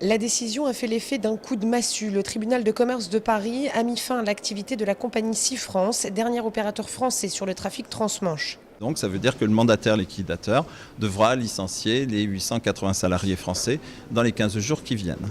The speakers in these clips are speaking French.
La décision a fait l'effet d'un coup de massue. Le tribunal de commerce de Paris a mis fin à l'activité de la compagnie SeaFrance, dernier opérateur français sur le trafic transmanche. Donc ça veut dire que le mandataire liquidateur devra licencier les 880 salariés français dans les 15 jours qui viennent,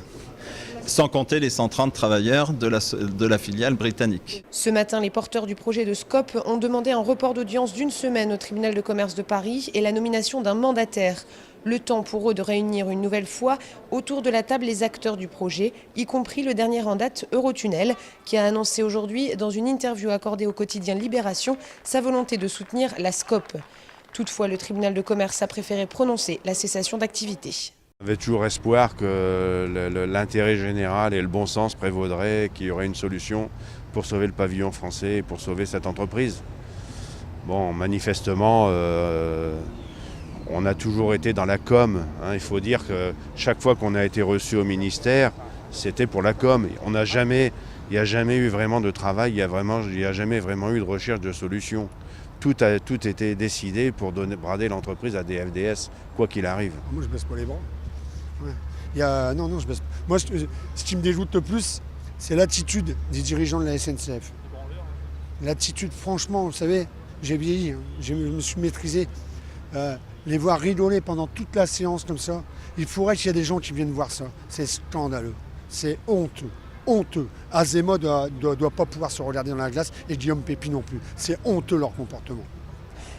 sans compter les 130 travailleurs de la filiale britannique. Ce matin, les porteurs du projet de SCOP ont demandé un report d'audience d'une semaine au tribunal de commerce de Paris et la nomination d'un mandataire. Le temps pour eux de réunir une nouvelle fois autour de la table les acteurs du projet, y compris le dernier en date, Eurotunnel, qui a annoncé aujourd'hui, dans une interview accordée au quotidien Libération, sa volonté de soutenir la SCOP. Toutefois, le tribunal de commerce a préféré prononcer la cessation d'activité. On avait toujours espoir que l'intérêt général et le bon sens prévaudraient, qu'il y aurait une solution pour sauver le pavillon français et pour sauver cette entreprise. Bon, manifestement, on a toujours été dans la com. Il faut dire que chaque fois qu'on a été reçu au ministère, c'était pour la com. Il n'y a jamais eu vraiment de travail, il n'y a jamais vraiment eu de recherche de solution. Tout était décidé pour brader l'entreprise à des FDS, quoi qu'il arrive. Moi, je baisse pas les bras. Ouais. Non, je baisse. Moi, ce qui me dégoûte le plus, c'est l'attitude des dirigeants de la SNCF. L'attitude, franchement, vous savez, j'ai vieilli, je me suis maîtrisé. Les voir rigoler pendant toute la séance comme ça, il faudrait qu'il y ait des gens qui viennent voir ça. C'est scandaleux, c'est honteux, honteux. Azéma doit pas pouvoir se regarder dans la glace et Guillaume Pépi non plus. C'est honteux leur comportement.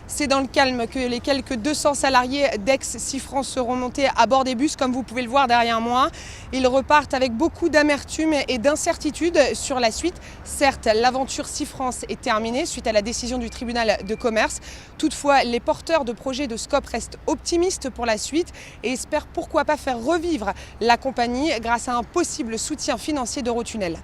C'est dans le calme que les quelques 200 salariés d'ex-SeaFrance seront montés à bord des bus, comme vous pouvez le voir derrière moi. Ils repartent avec beaucoup d'amertume et d'incertitude sur la suite. Certes, l'aventure SeaFrance est terminée suite à la décision du tribunal de commerce. Toutefois, les porteurs de projets de SCOP restent optimistes pour la suite et espèrent pourquoi pas faire revivre la compagnie grâce à un possible soutien financier d'Eurotunnel.